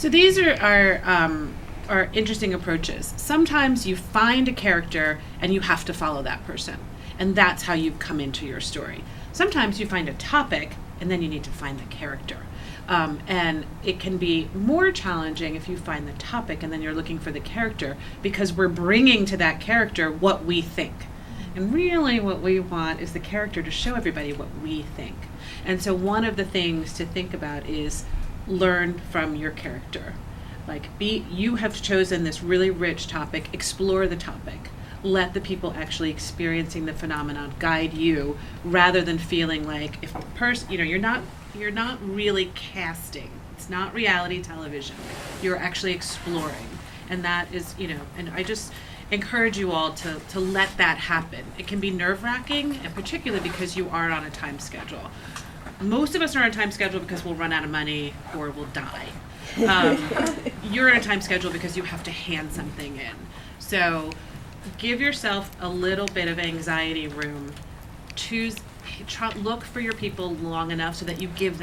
So these are interesting approaches. Sometimes you find a character and you have to follow that person, and that's how you come into your story. Sometimes you find a topic and then you need to find the character. And it can be more challenging if you find the topic and then you're looking for the character, because we're bringing to that character what we think. And really, what we want is the character to show everybody what we think. And so, one of the things to think about is learn from your character. You have chosen this really rich topic, explore the topic. Let the people actually experiencing the phenomenon guide you, rather than feeling like if a person, you're not really casting. It's not reality television. You're actually exploring. And that is, and I just encourage you all to let that happen. It can be nerve-wracking, and particularly because you are on a time schedule. Most of us are on a time schedule because we'll run out of money or we'll die. You're on a time schedule because you have to hand something in. So give yourself a little bit of anxiety room. Look for your people long enough so that you give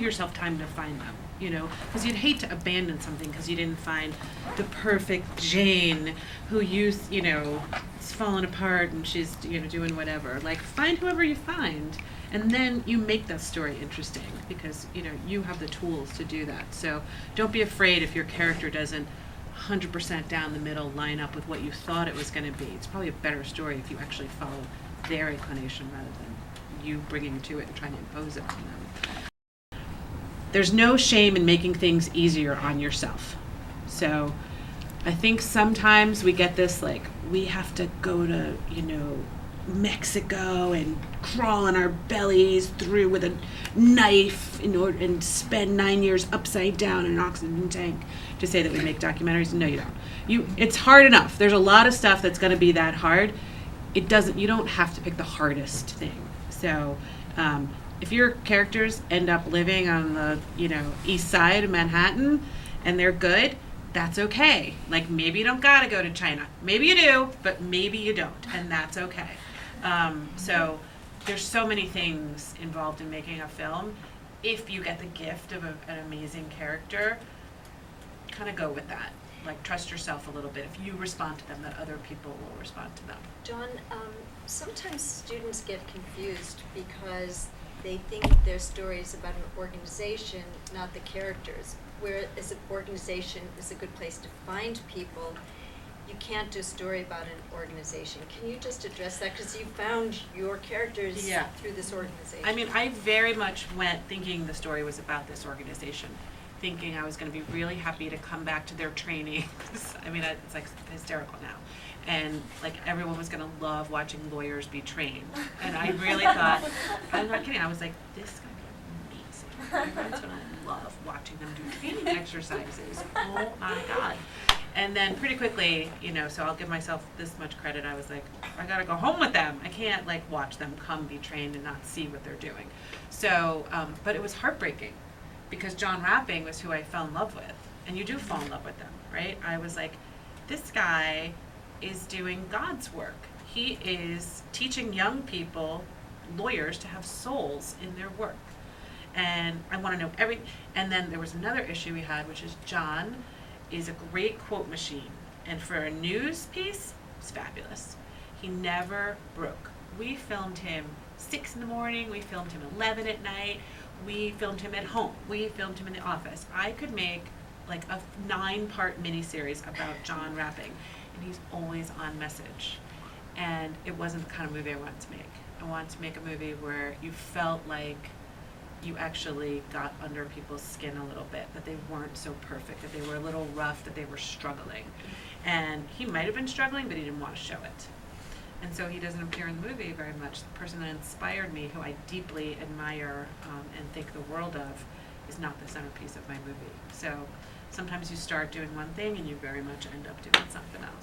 yourself time to find them. Because you'd hate to abandon something because you didn't find the perfect Jane who it's fallen apart and she's doing whatever. Find whoever you find, and then you make that story interesting because you have the tools to do that. So don't be afraid if your character doesn't 100% down the middle line up with what you thought it was going to be. It's probably a better story if you actually follow their inclination rather than you bringing to it and trying to impose it on them. There's no shame in making things easier on yourself. So I think sometimes we get this, we have to go to, Mexico and crawl on our bellies through with a knife and spend 9 years upside down in an oxygen tank to say that we make documentaries. No, you don't. It's hard enough. There's a lot of stuff that's going to be that hard. You don't have to pick the hardest thing. So if your characters end up living on the east side of Manhattan and they're good, that's okay. Maybe you don't gotta go to China. Maybe you do, but maybe you don't, and that's okay. So there's so many things involved in making a film. If you get the gift of an amazing character, kind of go with that. Trust yourself a little bit. If you respond to them, that other people will respond to them. Dawn, sometimes students get confused because they think their story is about an organization, not the characters. Whereas an organization is a good place to find people, you can't do a story about an organization. Can you just address that? Because you found your characters through this organization. I mean, I very much went thinking the story was about this organization, thinking I was going to be really happy to come back to their training. I mean, it's hysterical now. And everyone was going to love watching lawyers be trained. And I really thought, I'm not kidding, I was like, this is going to be amazing. Everyone's going to love watching them do training exercises. Oh my God. And then pretty quickly, so I'll give myself this much credit, I was like, I got to go home with them. I can't watch them come be trained and not see what they're doing. So, but it was heartbreaking because John Rapping was who I fell in love with. And you do fall in love with them, right? I was like, this guy is doing God's work. He is teaching young people, lawyers, to have souls in their work. And I want to know everything. And then there was another issue we had, which is John is a great quote machine. And for a news piece, it's fabulous. He never broke. We filmed him 6 a.m, we filmed him 11 at night, we filmed him at home, we filmed him in the office. I could make a 9-part miniseries about John Rapping, and he's always on message. And it wasn't the kind of movie I wanted to make. I wanted to make a movie where you felt like you actually got under people's skin a little bit, that they weren't so perfect, that they were a little rough, that they were struggling. And he might have been struggling, but he didn't want to show it. And so he doesn't appear in the movie very much. The person that inspired me, who I deeply admire and think the world of, is not the centerpiece of my movie. So sometimes you start doing one thing and you very much end up doing something else.